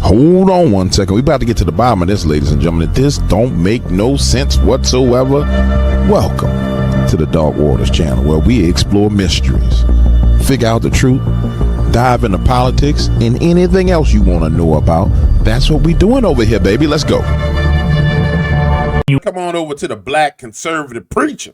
Hold on one second. We about to get to the bottom of this, ladies and gentlemen. This don't make no sense whatsoever. Welcome to the Dark Waters channel, where we explore mysteries, figure out the truth, dive into politics, and anything else you want to know about. That's what we doing over here, baby. Let's go. Come on over to the Black Conservative Preacher.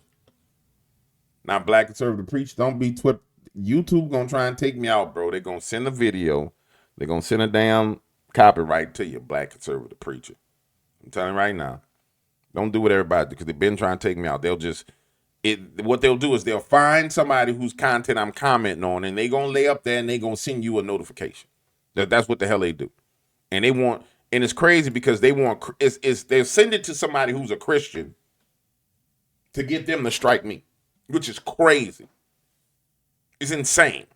Now, Black Conservative Preacher, don't be YouTube gonna try and take me out, bro. They're gonna send a video. They're gonna send a damn copyright to you, Black Conservative Preacher. I'm telling you right now. Don't do what everybody do, because they've been trying to take me out. What they'll do is they'll find somebody whose content I'm commenting on, and they're gonna lay up there and they're gonna send you a notification. That's what the hell they do. And it's crazy because they'll send it to somebody who's a Christian to get them to strike me, which is crazy. It's insane.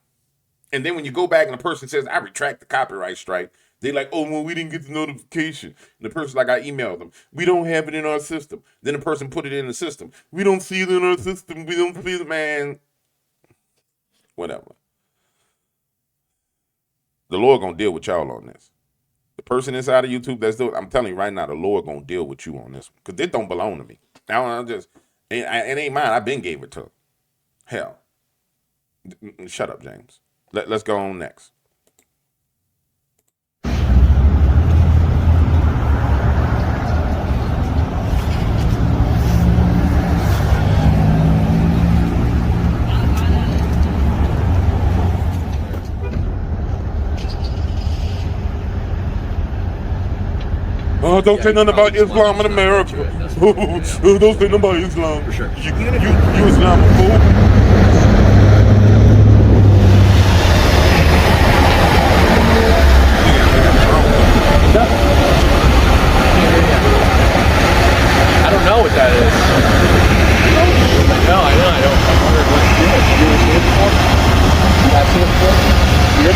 And then when you go back and the person says, I retract the copyright strike, they're like, oh, well, we didn't get the notification. And the person's like, I emailed them. We don't have it in our system. Then the person put it in the system. We don't see it in our system. We don't see it, man. Whatever. The Lord gonna deal with y'all on this. The person inside of YouTube that's doing, I'm telling you right now, the Lord gonna deal with you on this one. Because it don't belong to me. Now, it ain't mine. I've been gave it to him. Hell. Shut up, James. Let's go on next. Oh, don't say nothing about Islam in America. Don't say nothing about Islam. For sure. You Islamophobe. I don't know what that is. No, I don't. I wondered what it is. You ever seen it before? You have seen it before? Here?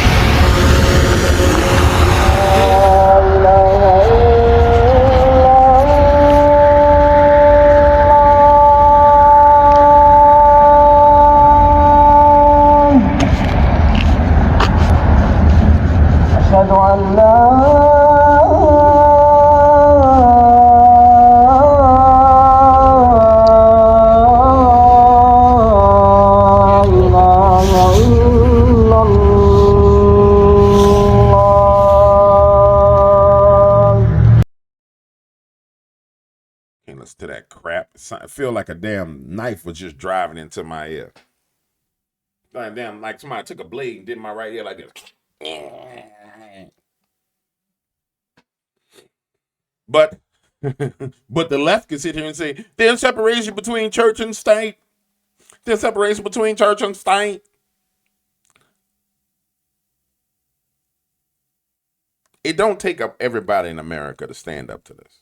To that crap. I feel like a damn knife was just driving into my ear. Like somebody took a blade and did my right ear like this. But the left can sit here and say, there's separation between church and state. There's separation between church and state. It don't take up everybody in America to stand up to this.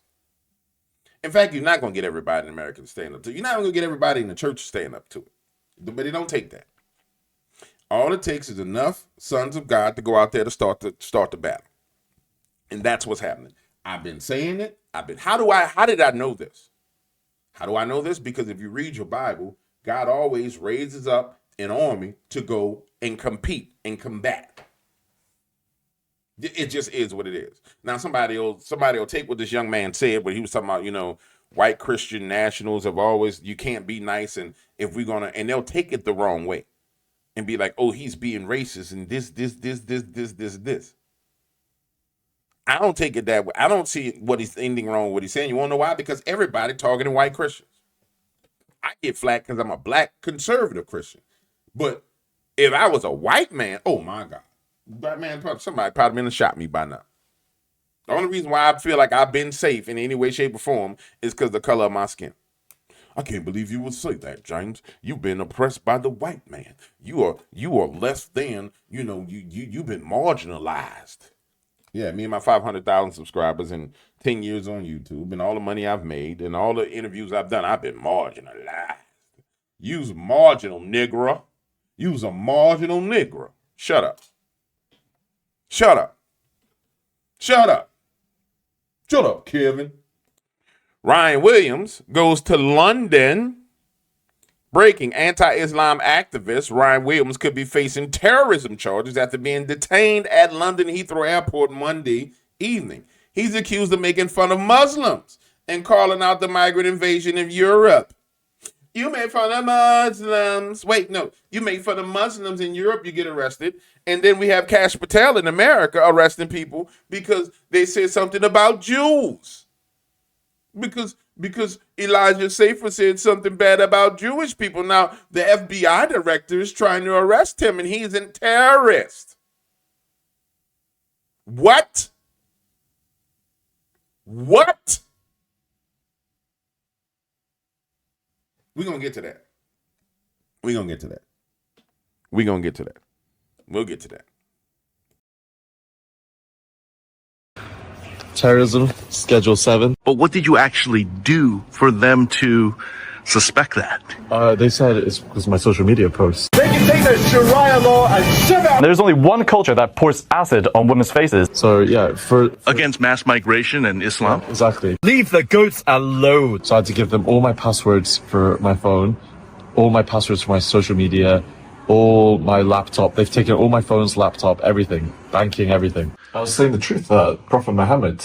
In fact, you're not going to get everybody in America to stand up to it. You're not going to get everybody in the church to stand up to it. But it don't take that. All it takes is enough sons of God to go out there to start the battle. And that's what's happening. I've been saying it. How did I know this? How do I know this? Because if you read your Bible, God always raises up an army to go and compete and combat. It just is what it is. Now somebody will take what this young man said, but he was talking about, white Christian nationals have always, you can't be nice, and and they'll take it the wrong way and be like, oh, he's being racist and this. I don't take it that way. I don't see anything wrong with what he's saying. You want to know why? Because everybody targeting white Christians. I get flack because I'm a black conservative Christian. But if I was a white man, oh my God. Somebody probably been and shot me by now. The only reason why I feel like I've been safe in any way, shape, or form is because of the color of my skin. I can't believe you would say that, James. You've been oppressed by the white man. You are less than, you've been marginalized. Yeah, me and my 500,000 subscribers and 10 years on YouTube and all the money I've made and all the interviews I've done, I've been marginalized. You's marginal, nigger. You's a marginal nigger. Shut up. Shut up. Shut up. Shut up, Kevin. Ryan Williams goes to London. Breaking: anti-Islam activist Ryan Williams could be facing terrorism charges after being detained at London Heathrow Airport Monday evening. He's accused of making fun of Muslims and calling out the migrant invasion of Europe. You make fun of Muslims. Wait, no. You make fun of Muslims in Europe, you get arrested. And then we have Kash Patel in America arresting people because they said something about Jews. Because Elijah Safer said something bad about Jewish people. Now, the FBI director is trying to arrest him, and he's a terrorist. What? What? We're going to get to that. We're going to get to that. We're going to get to that. We'll get to that. Terrorism, Schedule 7. But what did you actually do for them to suspect that? They said it's because of my social media posts. They can take the Sharia law and shove out. There's only one culture that pours acid on women's faces. So yeah, for Against mass migration and Islam? exactly. Leave the goats alone. So I had to give them all my passwords for my phone, all my passwords for my social media, all my laptop. They've taken all my phone's laptop, everything, banking, everything. I was saying the truth that Prophet Muhammad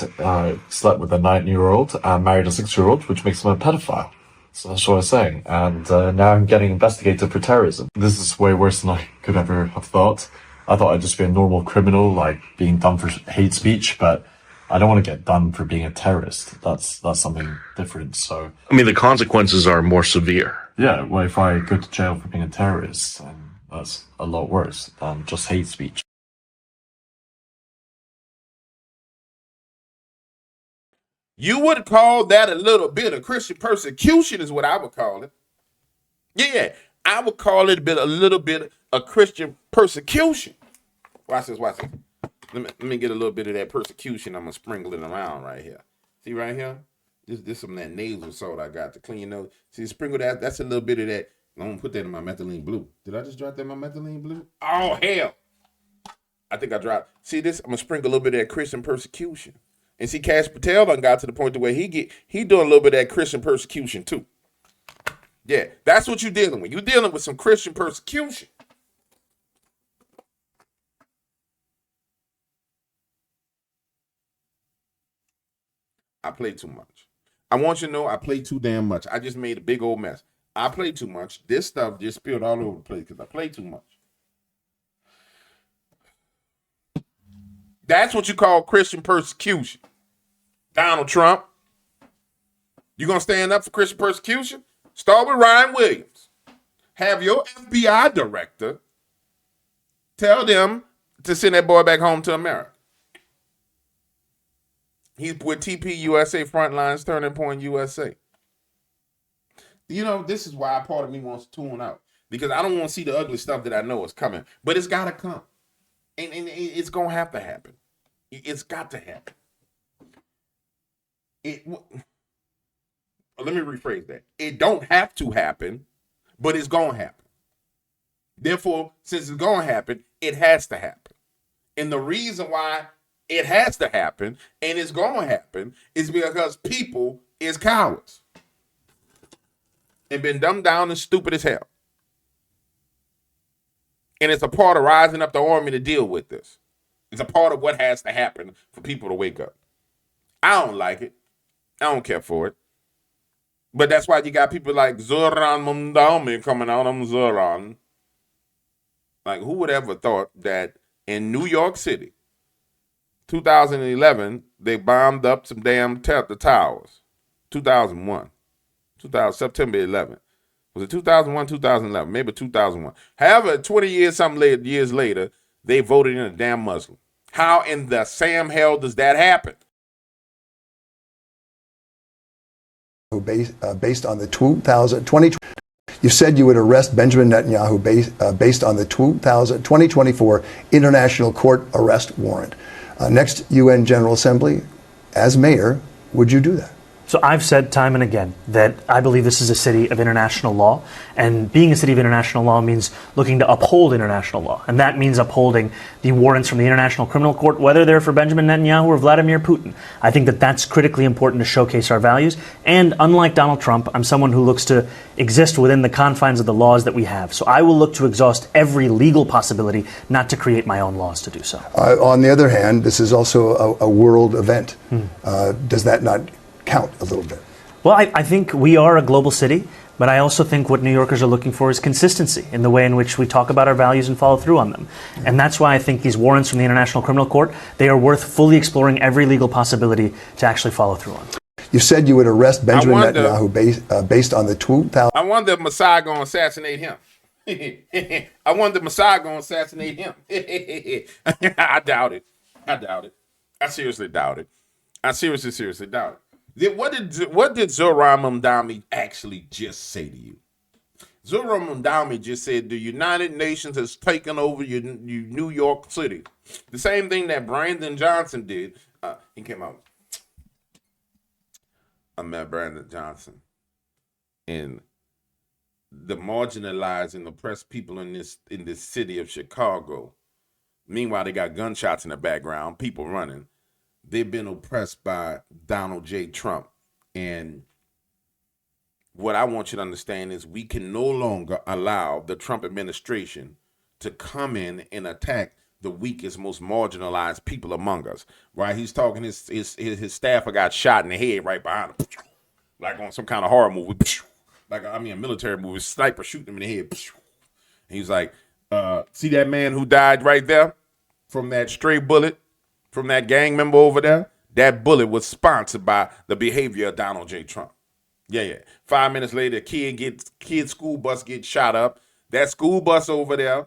slept with a 9-year-old and married a 6-year-old, which makes him a pedophile. So that's what I was saying. And now I'm getting investigated for terrorism. This is way worse than I could ever have thought. I thought I'd just be a normal criminal, like being done for hate speech, but I don't want to get done for being a terrorist. That's something different. So I mean, the consequences are more severe. yeah, well, if I go to jail for being a terrorist, then that's a lot worse than just hate speech. You would call that a little bit of Christian persecution is what I would call it. Yeah, I would call it a little bit of Christian persecution. Watch this. Let me get a little bit of that persecution. I'm going to sprinkle it around right here. See right here? This some of that nasal salt I got to clean your nose. See, sprinkle that. That's a little bit of that. I'm going to put that in my methylene blue. Did I just drop that in my methylene blue? Oh, hell. I think I dropped. See this? I'm going to sprinkle a little bit of that Christian persecution. And see, Kash Patel done got to the point to where he doing a little bit of that Christian persecution too. Yeah, that's what you're dealing with. You're dealing with some Christian persecution. I play too much. I want you to know I play too damn much. I just made a big old mess. I play too much. This stuff just spilled all over the place because I play too much. That's what you call Christian persecution. Donald Trump, you gonna stand up for Christian persecution? Start with Ryan Williams. Have your FBI director tell them to send that boy back home to America. He's with TP USA, Frontlines, Turning Point USA. You know, this is why part of me wants to tune out. Because I don't want to see the ugly stuff that I know is coming. But it's got to come. And it's going to have to happen. It's got to happen. Let me rephrase that. It don't have to happen, but it's going to happen. Therefore, since it's going to happen, it has to happen. And the reason why it has to happen and it's going to happen is because people is cowards and been dumbed down and stupid as hell. And it's a part of rising up the army to deal with this. It's a part of what has to happen for people to wake up. I don't like it. I don't care for it. But that's why you got people like Zoran Mundami coming out on Zoran. Like, who would ever thought that in New York City, 2011, they bombed up some damn the towers. 2001. September 11th. Was it 2001, 2011? Maybe 2001. However, 20 years, years later, they voted in a damn Muslim. How in the Sam hell does that happen? Based on the 2020, you said you would arrest Benjamin Netanyahu based on the 2024 International Court Arrest Warrant. Next UN General Assembly, as mayor, would you do that? So I've said time and again that I believe this is a city of international law, and being a city of international law means looking to uphold international law, and that means upholding the warrants from the International Criminal Court, whether they're for Benjamin Netanyahu or Vladimir Putin. I think that that's critically important to showcase our values, and unlike Donald Trump, I'm someone who looks to exist within the confines of the laws that we have. So I will look to exhaust every legal possibility, not to create my own laws to do so. On the other hand, this is also a world event. Does that not count a little bit? Well, I think we are a global city, but I also think what New Yorkers are looking for is consistency in the way in which we talk about our values and follow through on them. And that's why I think these warrants from the International Criminal Court, they are worth fully exploring every legal possibility to actually follow through on. You said you would arrest Benjamin Netanyahu based on the 2000. I wonder if Messiah going to assassinate him. I wonder if Messiah going to assassinate him. I doubt it. I seriously doubt it. I seriously doubt it. What did Zoram Mdami actually just say to you? Zoram Mdami just said the United Nations has taken over your New York City. The same thing that Brandon Johnson did. He came out. I met Brandon Johnson, and the marginalized and oppressed people in this city of Chicago. Meanwhile, they got gunshots in the background, people running. They've been oppressed by Donald J. Trump. And what I want you to understand is we can no longer allow the Trump administration to come in and attack the weakest, most marginalized people among us. Right? He's talking, his staffer got shot in the head right behind him. Like on some kind of horror movie. Like, a military movie, sniper shooting him in the head. He's like, see that man who died right there from that stray bullet? From that gang member over there, that bullet was sponsored by the behavior of Donald J. Trump. Yeah. 5 minutes later, kid school bus gets shot up. That school bus over there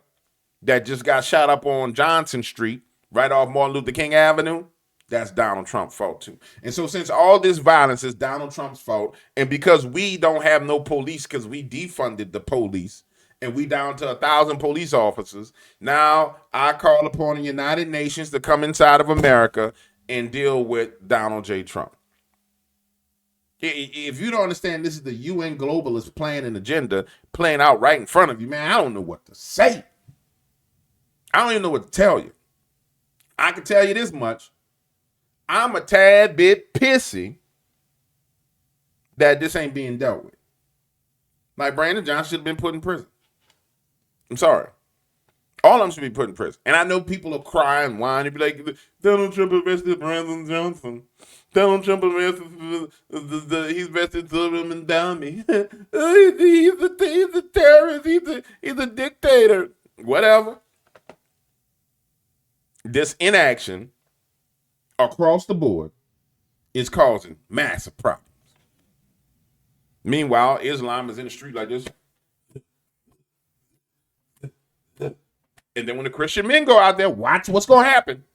that just got shot up on Johnson Street, right off Martin Luther King Avenue, that's Donald Trump's fault too. And so since all this violence is Donald Trump's fault, and because we don't have no police because we defunded the police, and we down to 1,000 police officers. Now I call upon the United Nations to come inside of America and deal with Donald J. Trump. If you don't understand, this is the UN globalist plan and agenda playing out right in front of you, man, I don't know what to say. I don't even know what to tell you. I can tell you this much. I'm a tad bit pissy that this ain't being dealt with. Like Brandon Johnson should have been put in prison. I'm sorry. All of them should be put in prison. And I know people are crying, whining, be like, Donald Trump arrested Brandon Johnson. Donald Trump arrested, he's arrested Zoram Mdami. He's a terrorist. He's a dictator. Whatever. This inaction across the board is causing massive problems. Meanwhile, Islam is in the street like this. And then when the Christian men go out there, watch what's going to happen.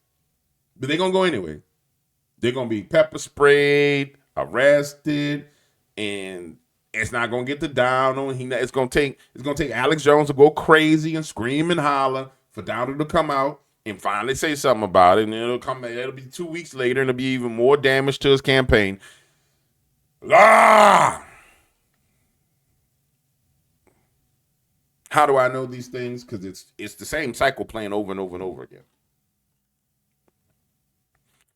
But they're going to go anyway. They're going to be pepper sprayed, arrested, and it's not going to get the down on him. It's going to take Alex Jones to go crazy and scream and holler for Donald to come out and finally say something about it. And it'll be 2 weeks later, and it'll be even more damage to his campaign. How do I know these things? Because it's the same cycle playing over and over and over again.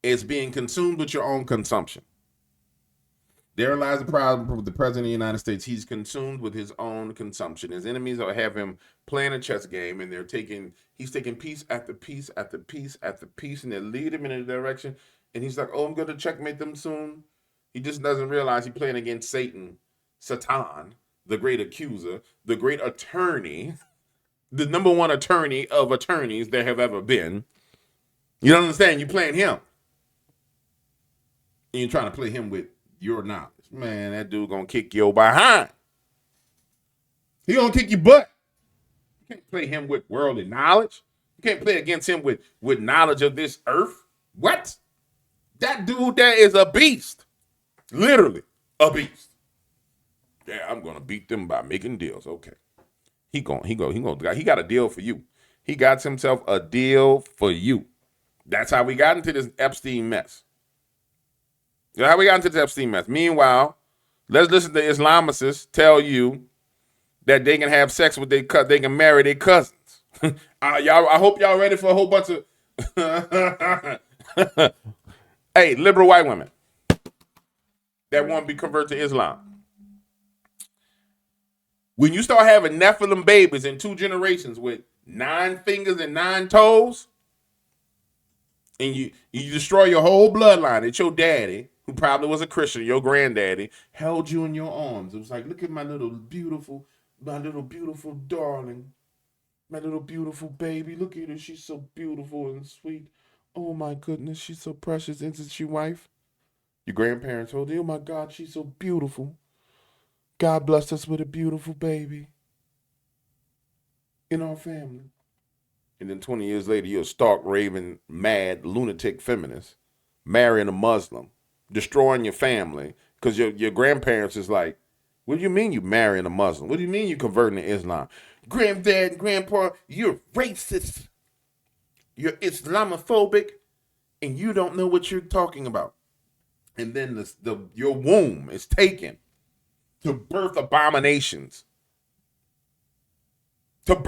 It's being consumed with your own consumption. There lies the problem with the president of the United States. He's consumed with his own consumption. His enemies have him playing a chess game, and he's taking piece after piece after piece after piece, and they lead him in a direction. And he's like, I'm going to checkmate them soon. He just doesn't realize he's playing against Satan, the great accuser, the great attorney, the number one attorney of attorneys there have ever been. You don't understand? You're playing him. And you're trying to play him with your knowledge. Man, that dude gonna kick your behind. He gonna kick your butt. You can't play him with worldly knowledge. You can't play against him with knowledge of this earth. What? That dude there is a beast. Literally a beast. Yeah, I'm gonna beat them by making deals. Okay. He got a deal for you. He got himself a deal for you. That's how we got into this Epstein mess. How we got into the Epstein mess. Meanwhile, let's listen to Islamicists tell you that they can have sex with they can marry their cousins. Y'all, I hope y'all ready for a whole bunch of hey, liberal white women that want to be converted to Islam. When you start having Nephilim babies in 2 generations with 9 fingers and 9 toes, and you destroy your whole bloodline, that your daddy, who probably was a Christian, your granddaddy, held you in your arms. It was like, look at my little beautiful darling, my little beautiful baby. Look at her. She's so beautiful and sweet. Oh my goodness, she's so precious. Isn't she, wife? Your grandparents told you, oh my God, she's so beautiful. God blessed us with a beautiful baby in our family. And then 20 years later, you're a stark, raving, mad, lunatic feminist, marrying a Muslim, destroying your family, because your grandparents is like, what do you mean you marrying a Muslim? What do you mean you converting to Islam? Granddad and grandpa, you're racist. You're Islamophobic, and you don't know what you're talking about. And then your womb is taken to birth abominations. Don't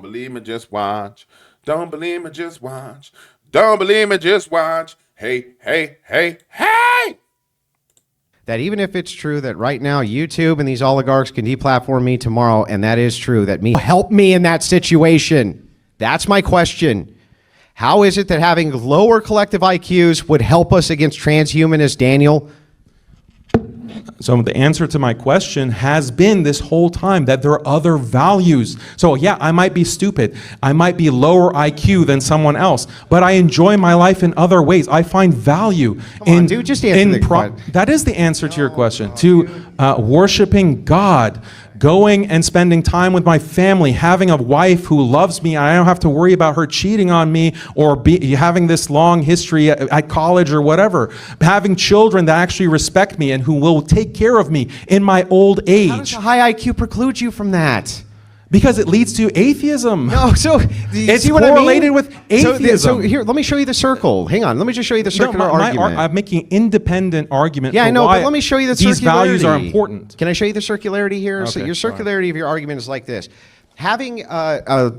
believe me, just watch. Don't believe me, just watch. Don't believe me, just watch. Hey, hey, hey, hey! That even if it's true that right now YouTube and these oligarchs can deplatform me tomorrow, and that is true, that me help me in that situation. That's my question. How is it that having lower collective IQs would help us against transhumanists, Daniel? So the answer to my question has been this whole time that there are other values. So yeah, I might be stupid. I might be lower IQ than someone else, but I enjoy my life in other ways. I find value in dude, just answer the question. That is the answer to your question. To worshiping God, going and spending time with my family, having a wife who loves me. I don't have to worry about her cheating on me or having this long history at college or whatever. Having children that actually respect me and who will take care of me in my old age. How does a high IQ preclude you from that? Because it leads to atheism. No, so it's see what correlated I mean? with atheism. So here, let me show you the circle. Hang on, let me just show you the circular argument. I'm making independent argument. Yeah, for I know, why but let me show you the these circularity. values are important. Can I show you the circularity here? Okay, So your circularity of your argument is like this: having a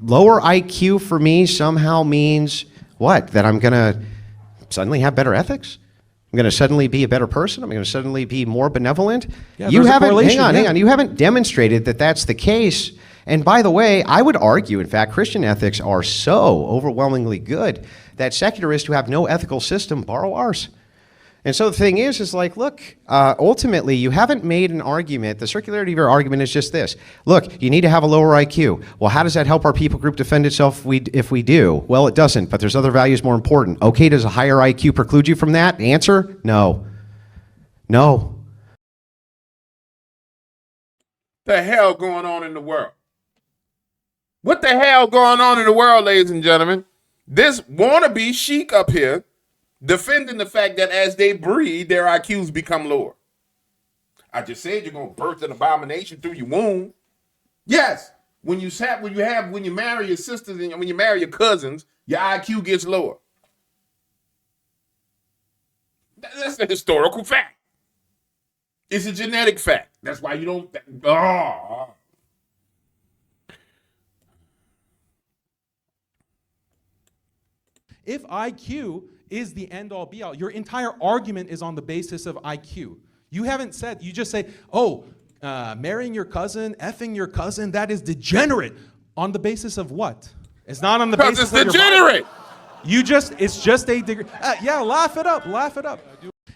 lower IQ for me somehow means what? That I'm going to suddenly have better ethics? I'm going to suddenly be a better person? I'm going to suddenly be more benevolent? Yeah, You haven't. hang on. You haven't demonstrated that that's the case. And by the way, I would argue, in fact, Christian ethics are so overwhelmingly good that secularists who have no ethical system borrow ours. And so the thing is like, look, ultimately, you haven't made an argument. The circularity of your argument is just this. Look, you need to have a lower IQ. Well, how does that help our people group defend itself if we do? Well, it doesn't, but there's other values more important. Okay, does a higher IQ preclude you from that? Answer, no. No. The hell going on in the world? What the hell going on in the world, ladies and gentlemen? This wannabe sheik up here defending the fact that as they breed, their IQs become lower. I just said you're gonna birth an abomination through your womb. Yes, when you marry your sisters and when you marry your cousins, your IQ gets lower. That's a historical fact. It's a genetic fact. That's why you don't. If IQ is the end-all be-all, your entire argument is on the basis of IQ. You haven't said, you just say, marrying your cousin, effing your cousin, that is degenerate. On the basis of what? It's not on the basis of your degenerate. It's just a degree. Yeah, laugh it up.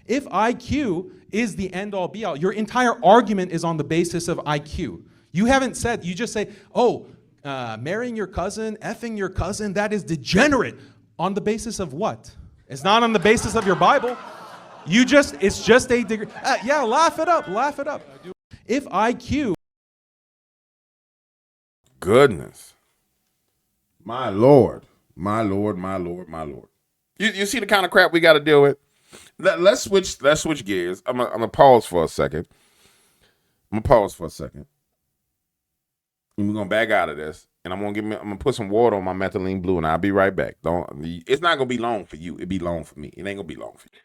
If IQ is the end-all be-all, your entire argument is on the basis of IQ. You haven't said, you just say, marrying your cousin, effing your cousin, that is degenerate. On the basis of what? It's not on the basis of your Bible. It's just a degree. Yeah, laugh it up. If IQ. Goodness. My Lord. You see the kind of crap we got to deal with? Let's switch gears. I'm gonna pause for a second. And we're gonna back out of this, and I'm gonna put some water on my methylene blue, and I'll be right back. It's not gonna be long for you. It'll be long for me. It ain't gonna be long for you.